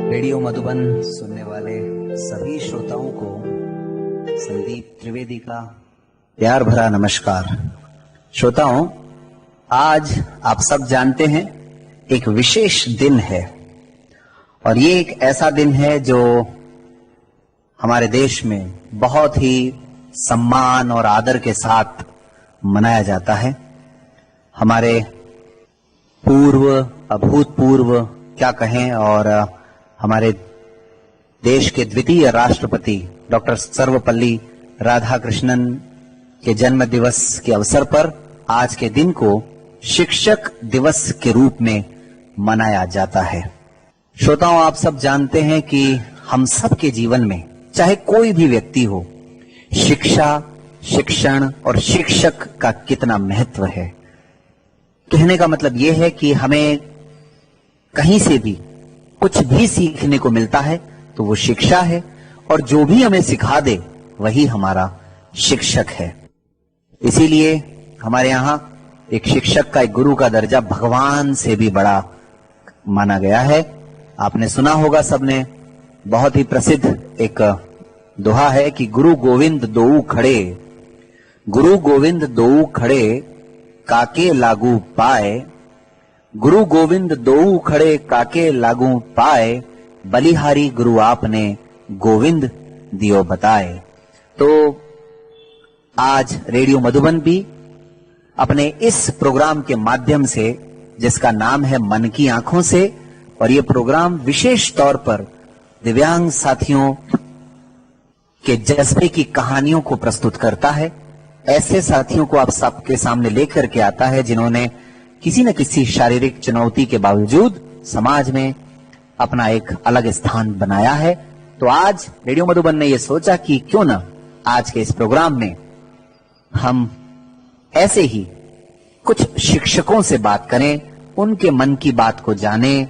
Radio Madhuban सुनने वाले सभी श्रोताओं को संदीप त्रिवेदी का प्यार भरा नमस्कार। श्रोताओं, आज आप सब जानते हैं एक विशेष दिन है और ये एक ऐसा दिन है जो हमारे देश में बहुत ही सम्मान और आदर के साथ मनाया जाता है। हमारे पूर्व, अभूतपूर्व क्या कहें, और हमारे देश के द्वितीय राष्ट्रपति डॉक्टर सर्वपल्ली राधाकृष्णन के जन्म दिवस के अवसर पर आज के दिन को शिक्षक दिवस के रूप में मनाया जाता है। श्रोताओं, आप सब जानते हैं कि हम सब के जीवन में चाहे कोई भी व्यक्ति हो, शिक्षा, शिक्षण और शिक्षक का कितना महत्व है। कहने का मतलब यह है कि हमें कहीं से भी कुछ भी सीखने को मिलता है तो वो शिक्षा है, और जो भी हमें सिखा दे वही हमारा शिक्षक है। इसीलिए हमारे यहाँ एक शिक्षक का, एक गुरु का दर्जा भगवान से भी बड़ा माना गया है। आपने सुना होगा सबने, बहुत ही प्रसिद्ध एक दोहा है कि गुरु गोविंद दोऊ खड़े, गुरु गोविंद दोऊ खड़े काके लागू पाए, गुरु गोविंद दोऊ खड़े काके लागू पाए, बलिहारी गुरु आपने गोविंद दियो बताए। तो आज रेडियो मधुबन भी अपने इस प्रोग्राम के माध्यम से, जिसका नाम है मन की आंखों से, और ये प्रोग्राम विशेष तौर पर दिव्यांग साथियों के जज्बे की कहानियों को प्रस्तुत करता है। ऐसे साथियों को आप सबके सामने लेकर के आता है जिन्होंने किसी न किसी शारीरिक चुनौती के बावजूद समाज में अपना एक अलग स्थान बनाया है। तो आज रेडियो मधुबन ने यह सोचा कि क्यों ना आज के इस प्रोग्राम में हम ऐसे ही कुछ शिक्षकों से बात करें, उनके मन की बात को जानें,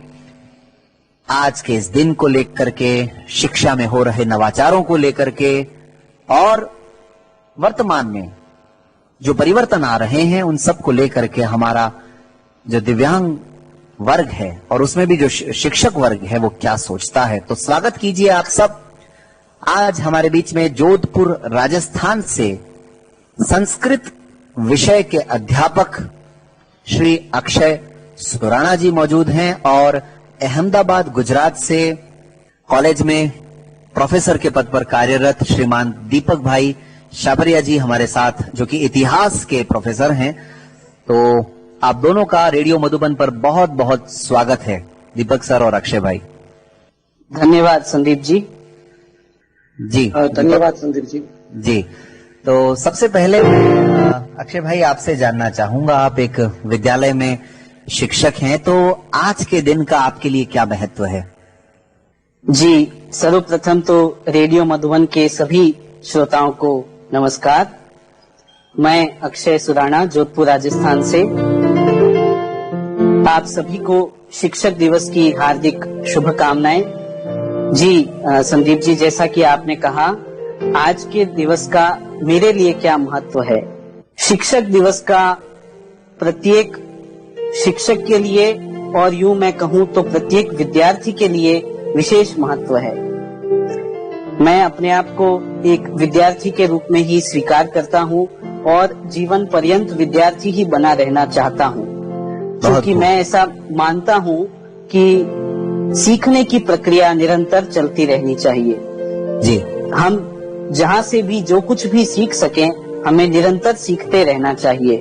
आज के इस दिन को लेकर के, शिक्षा में हो रहे नवाचारों को लेकर के, और वर्तमान में जो परिवर्तन आ रहे हैं उन सब को लेकर के हमारा जो दिव्यांग वर्ग है और उसमें भी जो शिक्षक वर्ग है वो क्या सोचता है। तो स्वागत कीजिए आप सब। आज हमारे बीच में जोधपुर राजस्थान से संस्कृत विषय के अध्यापक श्री अक्षय सुराणा जी मौजूद हैं, और अहमदाबाद गुजरात से कॉलेज में प्रोफेसर के पद पर कार्यरत श्रीमान दीपक भाई शाबरिया जी हमारे साथ, जो कि इतिहास के प्रोफेसर हैं। तो आप दोनों का रेडियो मधुबन पर बहुत बहुत स्वागत है, दीपक सर और अक्षय भाई। धन्यवाद संदीप जी। जी धन्यवाद संदीप जी। जी, तो सबसे पहले अक्षय भाई आपसे जानना चाहूंगा, आप एक विद्यालय में शिक्षक हैं, तो आज के दिन का आपके लिए क्या महत्व है? जी, सर्वप्रथम तो रेडियो मधुबन के सभी श्रोताओं को नमस्कार। मैं अक्षय सुराणा, जोधपुर राजस्थान से आप सभी को शिक्षक दिवस की हार्दिक शुभकामनाएं। जी संदीप जी, जैसा कि आपने कहा, आज के दिवस का मेरे लिए क्या महत्व है। शिक्षक दिवस का प्रत्येक शिक्षक के लिए, और यूं मैं कहूं तो प्रत्येक विद्यार्थी के लिए विशेष महत्व है। मैं अपने आप को एक विद्यार्थी के रूप में ही स्वीकार करता हूं और जीवन पर्यंत विद्यार्थी ही बना रहना चाहता हूं, क्योंकि मैं ऐसा मानता हूं कि सीखने की प्रक्रिया निरंतर चलती रहनी चाहिए। जी, हम जहां से भी जो कुछ भी सीख सकें, हमें निरंतर सीखते रहना चाहिए।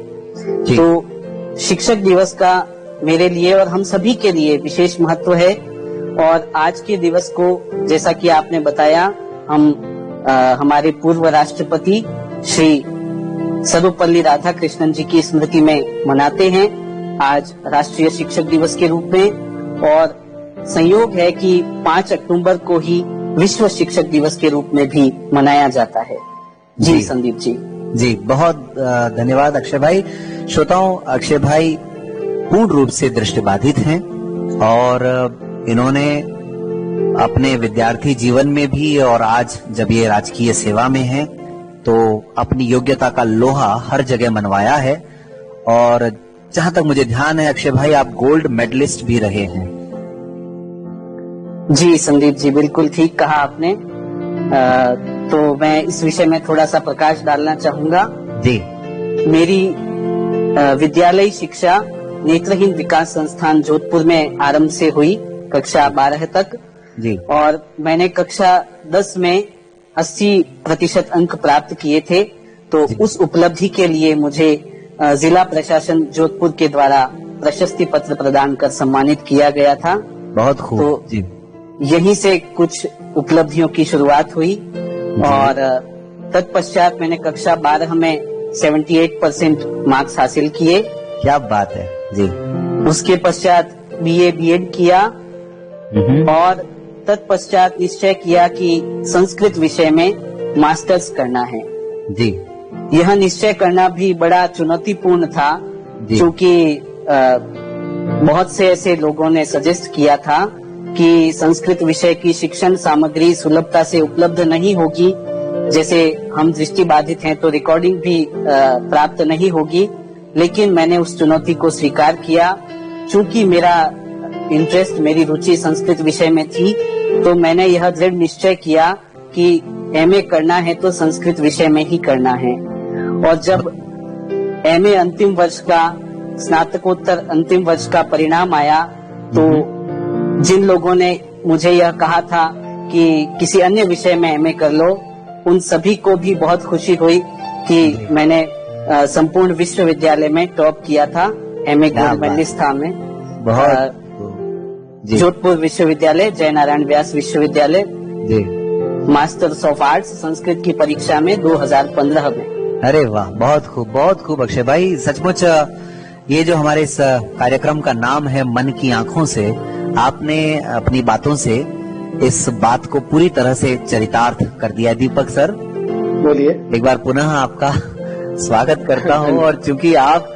तो शिक्षक दिवस का मेरे लिए और हम सभी के लिए विशेष महत्व है। और आज के दिवस को, जैसा कि आपने बताया, हम हमारे पूर्व राष्ट्रपति श्री सर्वपल्ली राधाकृष्णन जी की स्मृति में मनाते हैं आज राष्ट्रीय शिक्षक दिवस के रूप में। और संयोग है कि 5 अक्टूबर को ही विश्व शिक्षक दिवस के रूप में भी मनाया जाता है। जी संदीप जी। जी, बहुत धन्यवाद अक्षय भाई। श्रोताओं, अक्षय भाई पूर्ण रूप से दृष्टिबाधित हैं और इन्होंने अपने विद्यार्थी जीवन में भी, और आज जब ये राजकीय सेवा में हैं, तो अपनी योग्यता का लोहा हर जगह मनवाया है। और जहां तक मुझे ध्यान है अक्षय भाई, आप गोल्ड मेडलिस्ट भी रहे हैं। जी संदीप जी, बिल्कुल ठीक कहा आपने। तो मैं इस विषय में थोड़ा सा प्रकाश डालना चाहूंगा। जी मेरी विद्यालयी शिक्षा नेत्रहीन विकास संस्थान जोधपुर में आरंभ से हुई, कक्षा 12 तक। जी और मैंने कक्षा 10 में 80% अंक प्राप्त किए थे। तो उस उपलब्धि के लिए मुझे जिला प्रशासन जोधपुर के द्वारा प्रशस्ति पत्र प्रदान कर सम्मानित किया गया था। बहुत खूब। तो जी यहीं से कुछ उपलब्धियों की शुरुआत हुई और तत्पश्चात मैंने कक्षा 12 में 78% मार्क्स हासिल किए। क्या बात है। जी उसके पश्चात बीए बीएड किया और तत्पश्चात निश्चय किया कि संस्कृत विषय में मास्टर्स करना है। जी यह निश्चय करना भी बड़ा चुनौतीपूर्ण था, क्योंकि बहुत से ऐसे लोगों ने सजेस्ट किया था कि संस्कृत विषय की शिक्षण सामग्री सुलभता से उपलब्ध नहीं होगी। जैसे हम दृष्टिबाधित हैं तो रिकॉर्डिंग भी प्राप्त नहीं होगी। लेकिन मैंने उस चुनौती को स्वीकार किया। चूंकि मेरा इंटरेस्ट, मेरी रुचि संस्कृत विषय में थी, तो मैंने यह दृढ़ निश्चय किया कि एमए करना है तो संस्कृत विषय में ही करना है। और जब एमए अंतिम वर्ष का, स्नातकोत्तर अंतिम वर्ष का परिणाम आया, तो जिन लोगों ने मुझे यह कहा था कि किसी अन्य विषय में एमए कर लो, उन सभी को भी बहुत खुशी हुई कि मैंने संपूर्ण विश्वविद्यालय में टॉप किया था। एमए गोल्ड मेडलिस्ट था मैं। बहुत जोधपुर विश्वविद्यालय, जय नारायण व्यास विश्वविद्यालय, जी मास्टर्स ऑफ आर्ट्स संस्कृत की परीक्षा में 2015 में। अरे वाह, बहुत खूब अक्षय भाई। सचमुच ये जो हमारे इस कार्यक्रम का नाम है मन की आंखों से, आपने अपनी बातों से इस बात को पूरी तरह से चरितार्थ कर दिया। दीपक सर बोलिए। एक बार पुनः आपका स्वागत करता हूँ। और चूंकि आप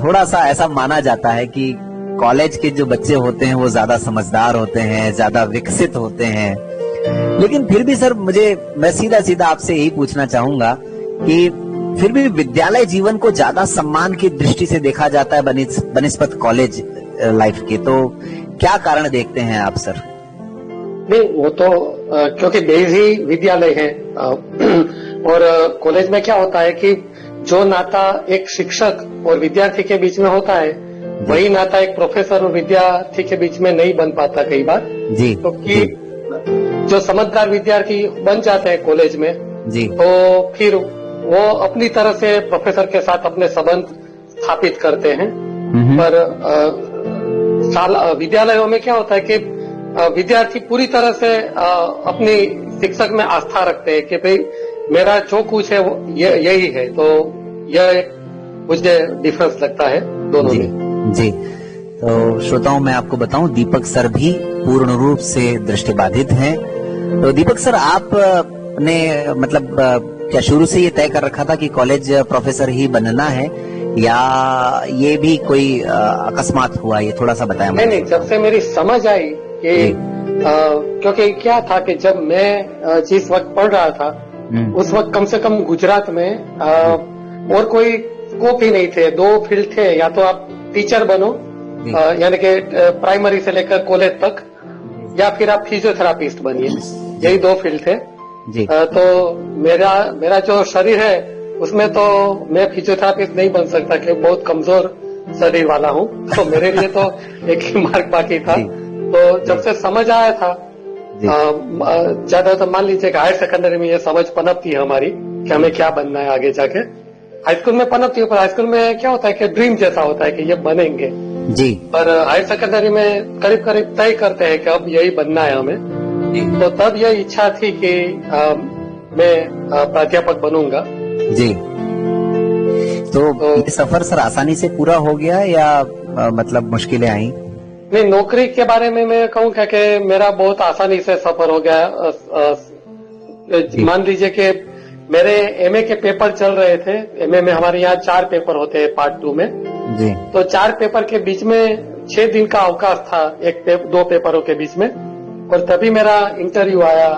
थोड़ा सा ऐसा माना जाता है कि कॉलेज के जो बच्चे होते हैं वो ज्यादा समझदार होते हैं, ज्यादा विकसित होते हैं, लेकिन फिर भी सर मैं सीधा आपसे यही पूछना चाहूंगा कि फिर भी विद्यालय जीवन को ज्यादा सम्मान की दृष्टि से देखा जाता है बनिस्बत कॉलेज लाइफ के, तो क्या कारण देखते हैं आप सर? नहीं, वो तो क्योंकि बेस ही विद्यालय है। और कॉलेज में क्या होता है कि जो नाता एक शिक्षक और विद्यार्थी के बीच में होता है, वही नाता एक प्रोफेसर और विद्यार्थी के बीच में नहीं बन पाता कई बार। जी क्योंकि जो समझदार विद्यार्थी बन जाते हैं कॉलेज में, जी तो फिर वो अपनी तरह से प्रोफेसर के साथ अपने संबंध स्थापित करते हैं। पर विद्यालयों में क्या होता है कि विद्यार्थी पूरी तरह से अपनी शिक्षक में आस्था रखते हैं कि भाई मेरा जो कुछ है वो यही है। तो यह मुझे डिफरेंस लगता है दोनों में। जी तो श्रोताओं, मैं आपको बताऊं, दीपक सर भी पूर्ण रूप से दृष्टिबाधित हैं। तो दीपक सर, आपने मतलब क्या शुरू से ये तय कर रखा था कि कॉलेज प्रोफेसर ही बनना है, या ये भी कोई अकस्मात हुआ? ये थोड़ा सा बताया। नहीं, जब से मेरी समझ आई कि क्योंकि क्या था कि जब मैं जिस वक्त पढ़ रहा था, उस वक्त कम से कम गुजरात में और कोई स्कोप ही नहीं थे। 2 फील्ड थे, या तो आप टीचर बनो, यानी कि प्राइमरी से लेकर कॉलेज तक, या फिर आप फिजियोथेरापिस्ट बनिए। यही 2 फील्ड थे। तो मेरा जो शरीर है उसमें तो मैं फिजियोथेरापिस्ट नहीं बन सकता, क्योंकि बहुत कमजोर शरीर वाला हूँ। तो मेरे लिए तो एक ही मार्ग बाकी था। तो जब से समझ आया था, ज्यादा तो मान लीजिए कि हायर सेकेंडरी में ये समझ पनपती है हमारी कि हमें क्या बनना है आगे जाके। हाई स्कूल में पनपती है, पर हाई स्कूल में क्या होता है कि ड्रीम जैसा होता है कि ये बनेंगे जी। पर हायर सेकेंडरी में करीब करीब तय करते हैं कि अब यही बनना है हमें। तो तब यह इच्छा थी कि मैं प्राध्यापक बनूंगा। जी। तो ये सफर सर आसानी से पूरा हो गया या मतलब मुश्किलें आई? नहीं, नौकरी के बारे में मैं कहूँ कि मेरा बहुत आसानी से सफर हो गया। मान लीजिए कि मेरे एमए के पेपर चल रहे थे। एमए में हमारे यहाँ 4 पेपर होते हैं पार्ट 2 में जी। तो 4 पेपर के बीच में 6 दिन का अवकाश था 2 पेपरों के बीच में, और तभी मेरा इंटरव्यू आया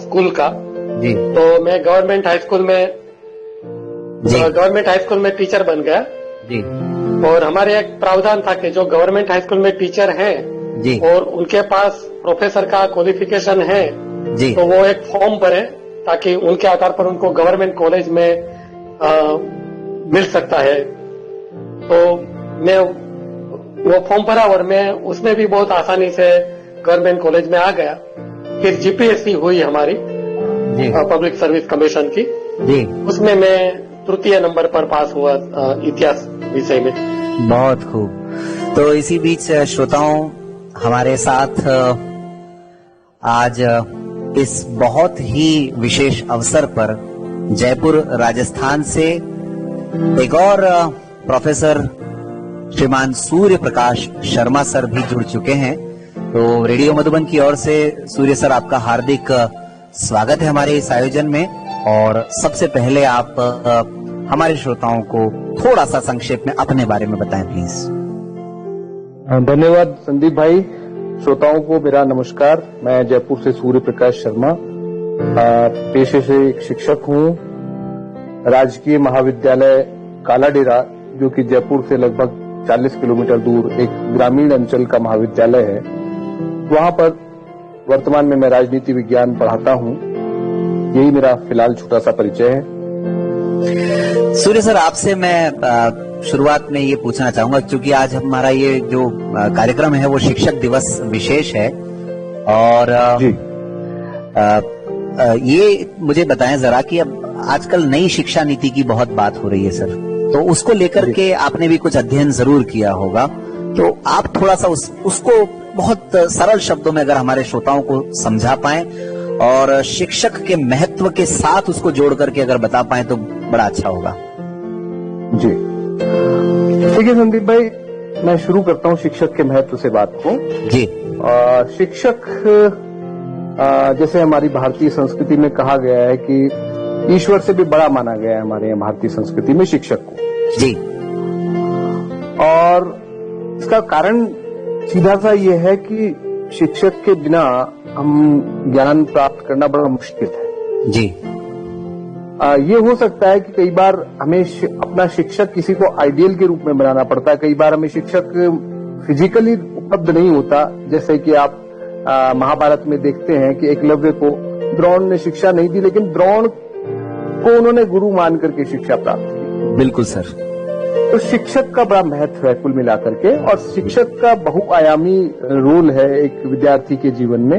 स्कूल का जी। तो मैं गवर्नमेंट हाई स्कूल में टीचर बन गया जी। और हमारे एक प्रावधान था कि जो गवर्नमेंट हाई स्कूल में टीचर हैं जी, और उनके पास प्रोफेसर का क्वालिफिकेशन है जी तो वो एक फॉर्म भरे ताकि उनके आधार पर उनको गवर्नमेंट कॉलेज में मिल सकता है। तो मैं वो फॉर्म भरा और मैं उसमें भी बहुत आसानी से गवर्नमेंट कॉलेज में आ गया। फिर जीपीएससी हुई हमारी जी पब्लिक सर्विस कमीशन की, जी। उसमें मैं तृतीय नंबर पर पास हुआ इतिहास विषय में। बहुत खूब। तो इसी बीच श्रोताओं, हमारे साथ आज इस बहुत ही विशेष अवसर पर जयपुर राजस्थान से एक और प्रोफेसर श्रीमान सूर्य प्रकाश शर्मा सर भी जुड़ चुके हैं। तो रेडियो मधुबन की ओर से सूर्य सर, आपका हार्दिक स्वागत है हमारे इस आयोजन में। और सबसे पहले आप हमारे श्रोताओं को थोड़ा सा संक्षेप में अपने बारे में बताएं प्लीज। धन्यवाद संदीप भाई। श्रोताओं को मेरा नमस्कार। मैं जयपुर से सूर्य प्रकाश शर्मा, पेशे से एक शिक्षक हूँ। राजकीय महाविद्यालय कालाडेरा, जो कि जयपुर से लगभग 40 किलोमीटर दूर एक ग्रामीण अंचल का महाविद्यालय है, वहां पर वर्तमान में मैं राजनीति विज्ञान पढ़ाता हूँ। यही मेरा फिलहाल छोटा सा परिचय है। सूर्य सर, आपसे मैं शुरुआत में ये पूछना चाहूंगा, क्योंकि आज हमारा ये जो कार्यक्रम है वो शिक्षक दिवस विशेष है, और जी। ये मुझे बताएं जरा कि अब आजकल नई शिक्षा नीति की बहुत बात हो रही है सर, तो उसको लेकर के आपने भी कुछ अध्ययन जरूर किया होगा, तो आप थोड़ा सा उसको बहुत सरल शब्दों में अगर हमारे श्रोताओं को समझा पाएं और शिक्षक के महत्व के साथ उसको जोड़ करके अगर बता पाएं तो बड़ा अच्छा होगा। जी ठीक है संदीप भाई, मैं शुरू करता हूँ शिक्षक के महत्व से बात को। जी। शिक्षक, जैसे हमारी भारतीय संस्कृति में कहा गया है कि ईश्वर से भी बड़ा माना गया है हमारे यहाँ भारतीय संस्कृति में शिक्षक को। जी। और इसका कारण सीधा सा ये है कि शिक्षक के बिना हम ज्ञान प्राप्त करना बड़ा मुश्किल है। जी। ये हो सकता है कि कई बार हमें अपना शिक्षक किसी को आइडियल के रूप में बनाना पड़ता है। कई बार हमें शिक्षक फिजिकली उपलब्ध नहीं होता, जैसे कि आप महाभारत में देखते हैं कि एकलव्य को द्रोण ने शिक्षा नहीं दी, लेकिन द्रोण को उन्होंने गुरु मान करके शिक्षा प्राप्त की। बिल्कुल सर। तो शिक्षक का बड़ा महत्व है कुल मिलाकर के, और शिक्षक का बहुआयामी रोल है एक विद्यार्थी के जीवन में।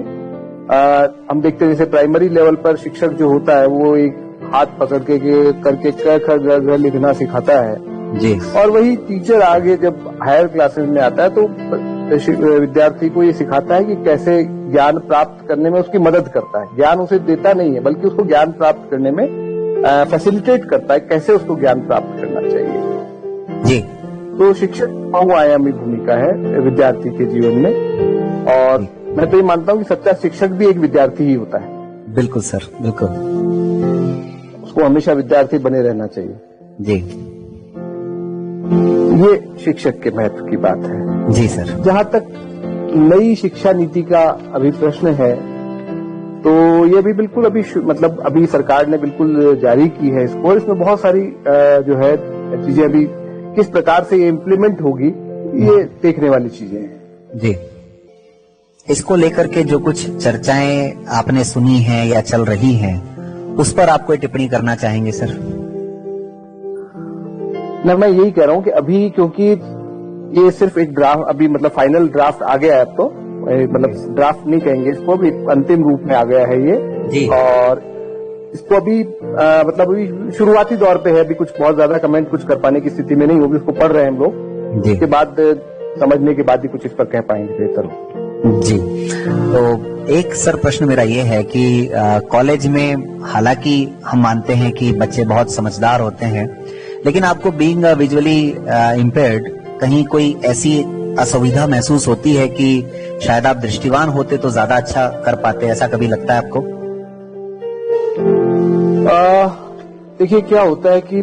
हम देखते हैं जैसे प्राइमरी लेवल पर शिक्षक जो होता है वो एक हाथ पकड़ के करके क ख ग घ लिखना सिखाता है जी, और वही टीचर आगे जब हायर क्लासेस में आता है तो विद्यार्थी को ये सिखाता है कि कैसे ज्ञान प्राप्त करने में उसकी मदद करता है। ज्ञान उसे देता नहीं है, बल्कि उसको ज्ञान प्राप्त करने में फैसिलिटेट करता है, कैसे उसको ज्ञान प्राप्त करना चाहिए। जी। तो शिक्षक बहुआयामी भूमिका है विद्यार्थी के जीवन में, और मैं तो ये मानता हूँ कि सच्चा शिक्षक भी एक विद्यार्थी ही होता है। बिल्कुल सर, बिल्कुल। उसको हमेशा विद्यार्थी बने रहना चाहिए। जी। ये शिक्षक के महत्व की बात है। जी सर। जहाँ तक नई शिक्षा नीति का अभी प्रश्न है, तो ये भी बिल्कुल अभी मतलब अभी सरकार ने बिल्कुल जारी की है इसको, और इसमें बहुत सारी जो है चीजें अभी किस प्रकार से ये इम्प्लीमेंट होगी, ये देखने वाली चीजें हैं। जी। इसको लेकर के जो कुछ चर्चाएं आपने सुनी हैं या चल रही हैं, उस पर आप कोई टिप्पणी करना चाहेंगे सर? न, मैं यही कह रहा हूँ कि अभी क्योंकि ये सिर्फ एक ड्राफ्ट, अभी मतलब फाइनल ड्राफ्ट आ गया है, अब तो मतलब ड्राफ्ट नहीं कहेंगे इसको, अभी अंतिम रूप में आ गया है ये जी। और इसको अभी मतलब अभी शुरुआती दौर पे है, अभी कुछ बहुत ज्यादा कमेंट कुछ कर पाने की स्थिति में नहीं होगी, उसको पढ़ रहे हैं हम लोग। इसके बाद समझने के बाद ही कुछ इस पर कह पाएंगे बेहतर। जी। तो एक सर प्रश्न मेरा ये है कि कॉलेज में हालांकि हम मानते हैं कि बच्चे बहुत समझदार होते हैं, लेकिन आपको बीइंग विजुअली इम्पेयर्ड कहीं कोई ऐसी असुविधा महसूस होती है कि शायद आप दृष्टिवान होते तो ज्यादा अच्छा कर पाते, ऐसा कभी लगता है आपको? देखिए क्या होता है कि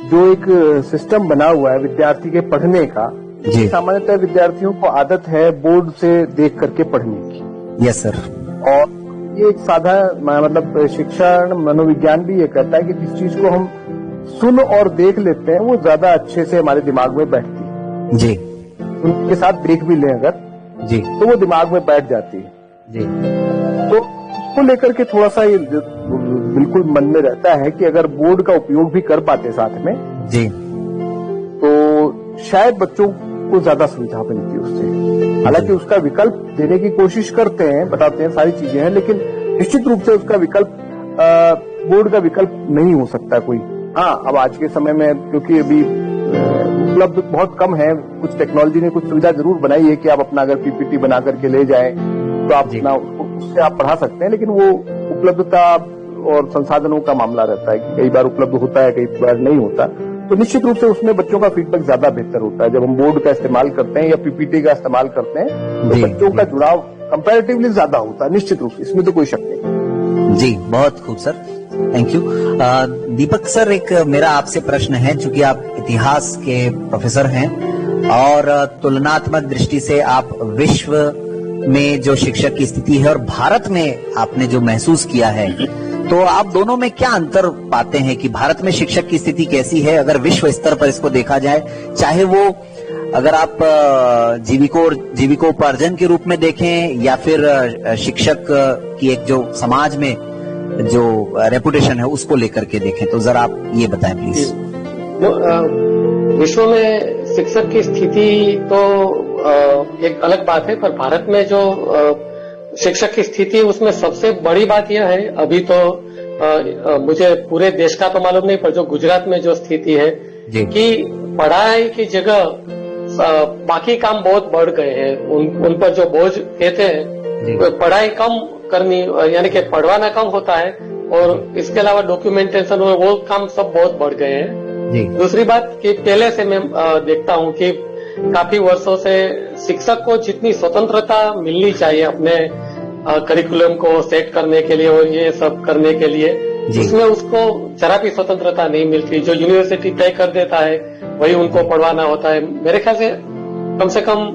जो एक सिस्टम बना हुआ है विद्यार्थी के पढ़ने का, जी। सामान्यतः विद्यार्थियों को आदत है बोर्ड से देख करके पढ़ने की। Yes sir. और ये एक साधारण मतलब शिक्षण मनोविज्ञान भी ये कहता है कि जिस चीज को हम सुन और देख लेते हैं वो ज्यादा अच्छे से हमारे दिमाग में बैठती है। जी। उनके साथ देख भी लें अगर, जी तो वो दिमाग में बैठ जाती है। जी तो उसको लेकर के थोड़ा सा ये बिल्कुल मन में रहता है कि अगर बोर्ड का उपयोग भी कर पाते साथ में जी तो शायद बच्चों को ज्यादा सुविधा मिलती है उससे। हालांकि उसका विकल्प देने की कोशिश करते हैं, बताते हैं, सारी चीजें हैं, लेकिन निश्चित रूप से उसका विकल्प बोर्ड का विकल्प नहीं हो सकता कोई। हाँ, अब आज के समय में क्योंकि अभी उपलब्ध बहुत कम है, कुछ टेक्नोलॉजी ने कुछ सुविधा जरूर बनाई है कि आप अपना अगर पीपीटी बना करके ले जाएं तो आप अपना उससे आप पढ़ा सकते हैं, लेकिन वो उपलब्धता और संसाधनों का मामला रहता है कि कई बार उपलब्ध होता है, कई बार नहीं होता। तो निश्चित रूप से उसमें बच्चों का फीडबैक ज्यादा बेहतर होता है जब हम बोर्ड का इस्तेमाल करते हैं या पीपीटी का इस्तेमाल करते हैं, तो बच्चों का जुड़ाव कंपैरेटिवली ज्यादा होता है, निश्चित रूप से, इसमें तो कोई शक नहीं। जी, बहुत खूब sir, thank you. Deepak sir, एक मेरा आपसे प्रश्न है, चूंकि आप इतिहास के प्रोफेसर हैं और तुलनात्मक दृष्टि से आप विश्व में जो शिक्षक की स्थिति है और भारत में आपने जो महसूस किया है, तो आप दोनों में क्या अंतर पाते हैं कि भारत में शिक्षक की स्थिति कैसी है अगर विश्व स्तर पर इसको देखा जाए, चाहे वो अगर आप जीविकोपार्जन के रूप में देखें या फिर शिक्षक की एक जो समाज में जो रेपुटेशन है उसको लेकर के देखें, तो जरा आप ये बताएं प्लीज। विश्व में शिक्षक की स्थिति तो एक अलग बात है, पर भारत में जो शिक्षक की स्थिति उसमें सबसे बड़ी बात यह है, अभी तो मुझे पूरे देश का तो मालूम नहीं, पर जो गुजरात में जो स्थिति है कि पढ़ाई की जगह बाकी काम बहुत बढ़ गए हैं। उन पर जो बोझ कहते हैं, पढ़ाई कम करनी, यानी कि पढ़वाना कम होता है और इसके अलावा डॉक्यूमेंटेशन वो काम सब बहुत बढ़ गए हैं। दूसरी बात कि पहले से मैं देखता हूं कि काफी वर्षों से शिक्षक को जितनी स्वतंत्रता मिलनी चाहिए अपने करिकुलम को सेट करने के लिए और ये सब करने के लिए, उसमें उसको जरा भी स्वतंत्रता नहीं मिलती। जो यूनिवर्सिटी तय कर देता है वही उनको पढ़वाना होता है। मेरे ख्याल से कम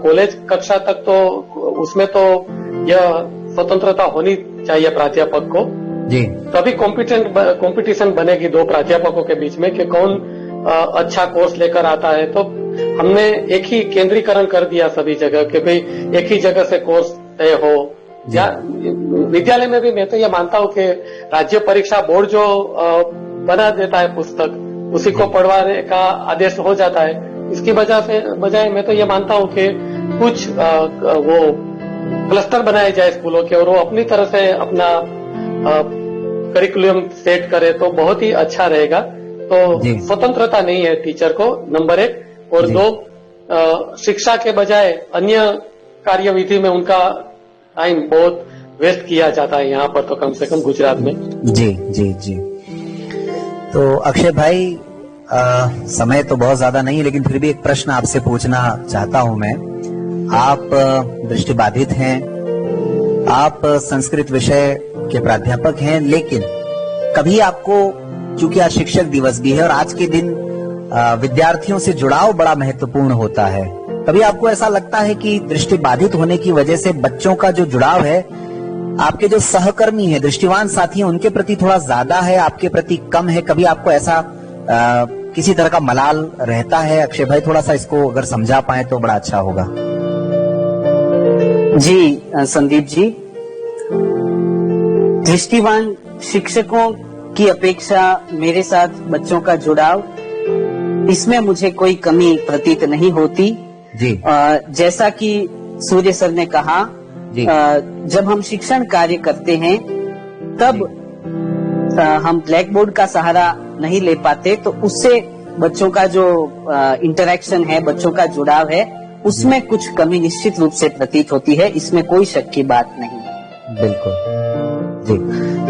कॉलेज कक्षा तक तो उसमें तो यह स्वतंत्रता होनी चाहिए प्राध्यापक को। तभी कंपटीशन बनेगी दो प्राध्यापकों के बीच में कि कौन अच्छा कोर्स लेकर आता है। तो हमने एक ही केंद्रीकरण कर दिया सभी जगह कि भाई एक ही जगह से कोर्स तय हो। या विद्यालय में भी मैं तो ये मानता हूँ कि राज्य परीक्षा बोर्ड जो बना देता है पुस्तक, उसी को पढ़वाने का आदेश हो जाता है। इसकी बजाय मैं तो ये मानता हूँ कि कुछ वो क्लस्टर बनाए जाए स्कूलों के और वो अपनी तरह से अपना करिकुलम सेट करे तो बहुत ही अच्छा रहेगा। तो स्वतंत्रता नहीं है टीचर को, नंबर एक, और दो शिक्षा के बजाय अन्य कार्यविधि में उनका टाइम बहुत वेस्ट किया जाता है यहाँ पर, तो कम से कम गुजरात में। जी। तो अक्षय भाई, समय तो बहुत ज्यादा नहीं है, लेकिन फिर भी एक प्रश्न आपसे पूछना चाहता हूं मैं। आप दृष्टिबाधित हैं, आप संस्कृत विषय के प्राध्यापक हैं, लेकिन कभी आपको, चूंकि आज शिक्षक दिवस भी है और आज के दिन विद्यार्थियों से जुड़ाव बड़ा महत्वपूर्ण होता है, कभी आपको ऐसा लगता है कि दृष्टिबाधित होने की वजह से बच्चों का जो जुड़ाव है, आपके जो सहकर्मी है, दृष्टिवान साथी हैं, उनके प्रति थोड़ा ज्यादा है, आपके प्रति कम है? कभी आपको ऐसा किसी तरह का मलाल रहता है? अक्षय भाई, थोड़ा सा इसको अगर समझा पाए तो बड़ा अच्छा होगा। जी संदीप जी, दृष्टिवान शिक्षकों की अपेक्षा मेरे साथ बच्चों का जुड़ाव, इसमें मुझे कोई कमी प्रतीत नहीं होती। जी। जैसा कि सूर्य सर ने कहा, जब हम शिक्षण कार्य करते हैं तब हम ब्लैक बोर्ड का सहारा नहीं ले पाते, तो उससे बच्चों का जो इंटरेक्शन है, बच्चों का जुड़ाव है, उसमें कुछ कमी निश्चित रूप से प्रतीत होती है, इसमें कोई शक की बात नहीं। बिल्कुल जी,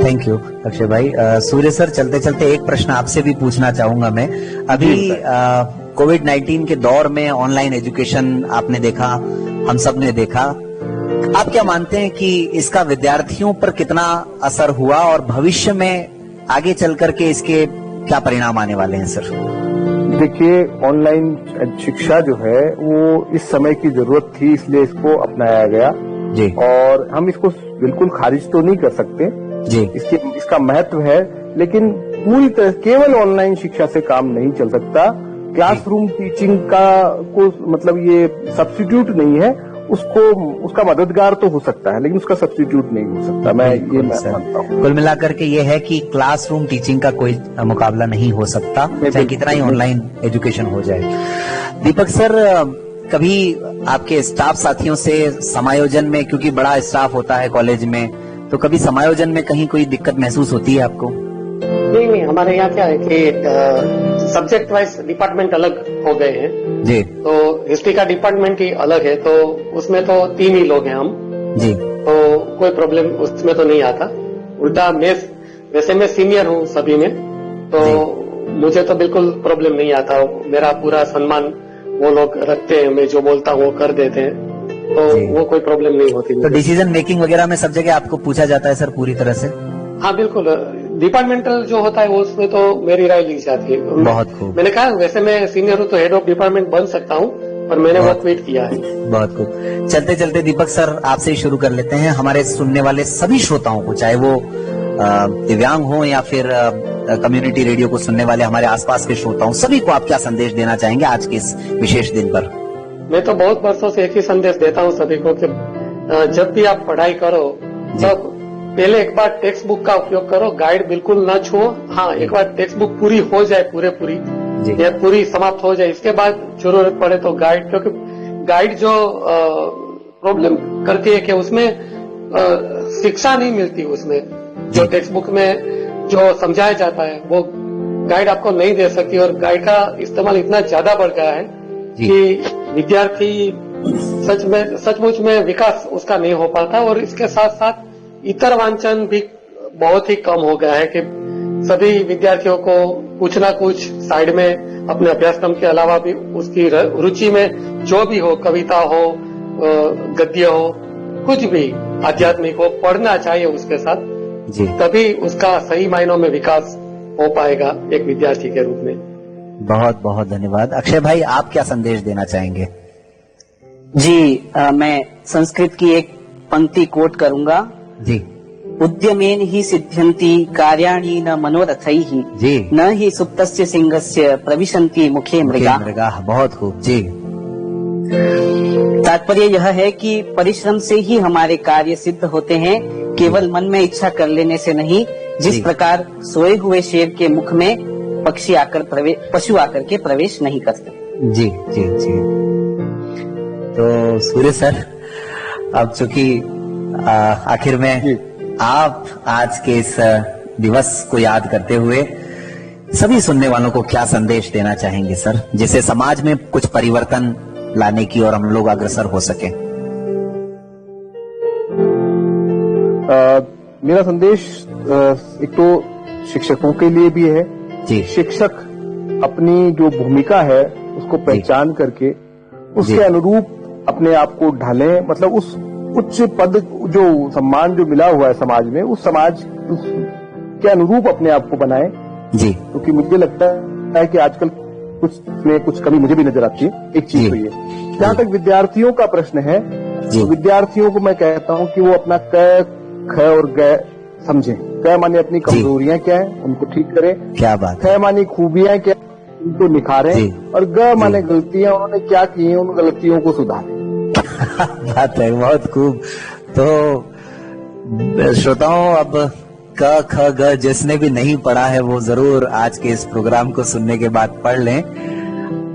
थैंक यू अक्षय भाई। सूर्य सर, चलते चलते एक प्रश्न आपसे भी पूछना चाहूंगा मैं। अभी कोविड-19 के दौर में ऑनलाइन एजुकेशन आपने देखा, हम सब ने देखा, आप क्या मानते हैं कि इसका विद्यार्थियों पर कितना असर हुआ और भविष्य में आगे चल करके इसके क्या परिणाम आने वाले हैं सर? देखिए, ऑनलाइन शिक्षा जो है वो इस समय की जरूरत थी, इसलिए इसको अपनाया गया जी, और हम इसको बिल्कुल खारिज तो नहीं कर सकते जी। इसका महत्व है, लेकिन पूरी तरह केवल ऑनलाइन शिक्षा से काम नहीं चल सकता। क्लासरूम टीचिंग का को मतलब ये सब्स्टिट्यूट नहीं है, उसका मददगार तो हो सकता है, लेकिन उसका सब्स्टिट्यूट नहीं हो सकता। मैं मानता हूँ। कुल मिलाकर के ये है कि क्लासरूम टीचिंग का कोई मुकाबला नहीं हो सकता, चाहे कितना ही ऑनलाइन एजुकेशन हो जाए। दीपक सर, कभी आपके स्टाफ साथियों से समायोजन में, क्योंकि बड़ा स्टाफ होता है कॉलेज में, तो कभी समायोजन में कहीं कोई दिक्कत महसूस होती है आपको? नहीं, हमारे यहाँ क्या है कि सब्जेक्ट वाइज डिपार्टमेंट अलग हो गए हैं जी। तो हिस्ट्री का डिपार्टमेंट ही अलग है, तो उसमें तो 3 ही लोग हैं हम जी। तो कोई प्रॉब्लम उसमें तो नहीं आता। उल्टा वैसे मैं सीनियर हूँ सभी में, तो मुझे तो बिल्कुल प्रॉब्लम नहीं आता। मेरा पूरा सम्मान वो लोग रखते हैं, मैं जो बोलता हूँ वो कर देते हैं, तो वो कोई प्रॉब्लम नहीं होती। तो डिसीजन मेकिंग वगैरह में सब जगह आपको पूछा जाता है सर पूरी तरह से? हाँ बिल्कुल, डिपार्टमेंट जो होता है वो उसमें तो मेरी राय ली जाती है। बहुत खूब। मैंने कहा वैसे मैं सीनियर हूँ तो हेड ऑफ डिपार्टमेंट बन सकता हूँ, पर मैंने वो ट्वीट किया है। बहुत खूब। चलते चलते दीपक सर आपसे ही शुरू कर लेते हैं। हमारे सुनने वाले सभी श्रोताओं को, चाहे वो दिव्यांग हो या फिर कम्युनिटी रेडियो को सुनने वाले हमारे आसपास के श्रोताओं, सभी को आप क्या संदेश देना चाहेंगे आज के इस विशेष दिन पर? मैं तो बहुत वर्षों से एक ही संदेश देता हूँ सभी को कि जब भी आप पढ़ाई करो तब पहले एक बार टेक्स्ट बुक का उपयोग करो, गाइड बिल्कुल ना छुओ। हाँ, एक बार टेक्स्ट बुक पूरी हो जाए पूरी या पूरी समाप्त हो जाए, इसके बाद जरूरत पड़े तो गाइड, क्योंकि गाइड जो प्रॉब्लम करती है कि उसमें शिक्षा नहीं मिलती, उसमें जो टेक्स्ट बुक में जो समझाया जाता है वो गाइड आपको नहीं दे सकती। और गाइड का इस्तेमाल इतना ज्यादा बढ़ गया है कि विद्यार्थी सचमुच में विकास उसका नहीं हो पाता। और इसके साथ साथ इतर वांचन भी बहुत ही कम हो गया है कि सभी विद्यार्थियों को कुछ ना कुछ साइड में अपने अभ्यासक्रम के अलावा भी उसकी रुचि में जो भी हो, कविता हो, गद्य हो, कुछ भी आध्यात्मिक हो, पढ़ना चाहिए उसके साथ जी। तभी उसका सही मायनों में विकास हो पाएगा एक विद्यार्थी के रूप में। बहुत बहुत धन्यवाद। अक्षय भाई, आप क्या संदेश देना चाहेंगे? जी, मैं संस्कृत की एक पंक्ति कोट करूंगा जी। उद्यमेन ही सिद्ध्यन्ति कार्याणि न मनोरथैः जी, न ही सुप्तस्य सिंहस्य प्रविशन्ति मुखे मृगा। बहुत खूब जी। तात्पर्य यह है कि परिश्रम से ही हमारे कार्य सिद्ध होते हैं, केवल मन में इच्छा कर लेने से नहीं। जिस प्रकार सोए हुए शेर के मुख में पशु आकर के प्रवेश नहीं करते। जी जी जी। तो सूर्य सर, अब चूंकि आखिर में आप आज के इस दिवस को याद करते हुए सभी सुनने वालों को क्या संदेश देना चाहेंगे सर, जिससे समाज में कुछ परिवर्तन लाने की और हम लोग अग्रसर हो सके? मेरा संदेश एक तो शिक्षकों के लिए भी है जी। शिक्षक अपनी जो भूमिका है उसको पहचान करके उसके अनुरूप अपने आप को ढालें, मतलब उस उच्च पद, जो सम्मान जो मिला हुआ है समाज में, उस समाज के अनुरूप अपने आप को बनाएं जी। क्योंकि मुझे लगता है कि आजकल कुछ कमी मुझे भी नजर आती है। एक चीज तो ये, जहां तक विद्यार्थियों का प्रश्न है, तो विद्यार्थियों को मैं कहता हूं कि वो अपना क, ख और ग समझें। क माने अपनी कमजोरियां क्या है उनको ठीक करें, क्या बात, ख माने खूबियां क्या उनको निखारें, और ग माने गलतियां उन्होंने क्या की हैं उन गलतियों को सुधारें। बात है, बहुत खूब। तो श्रोताओं, अब क ख ग जिसने भी नहीं पढ़ा है वो जरूर आज के इस प्रोग्राम को सुनने के बाद पढ़ लें।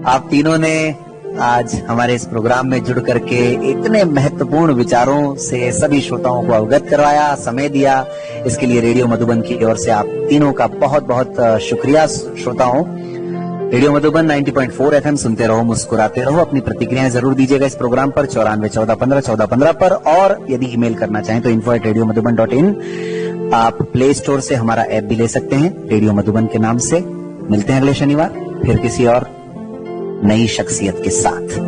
आप तीनों ने आज हमारे इस प्रोग्राम में जुड़ करके इतने महत्वपूर्ण विचारों से सभी श्रोताओं को अवगत करवाया, समय दिया। इसके लिए रेडियो मधुबन की ओर से आप तीनों का बहुत बहुत शुक्रिया। श्रोताओं, रेडियो मधुबन 90.4 FM सुनते रहो, मुस्कुराते रहो। अपनी प्रतिक्रियाएं जरूर दीजिएगा इस प्रोग्राम पर 9414151415 पर, और यदि ईमेल करना चाहें तो info@radiomadhuban.in। आप प्ले स्टोर से हमारा ऐप भी ले सकते हैं रेडियो मधुबन के नाम से। मिलते हैं अगले शनिवार फिर किसी और नई शख्सियत के साथ।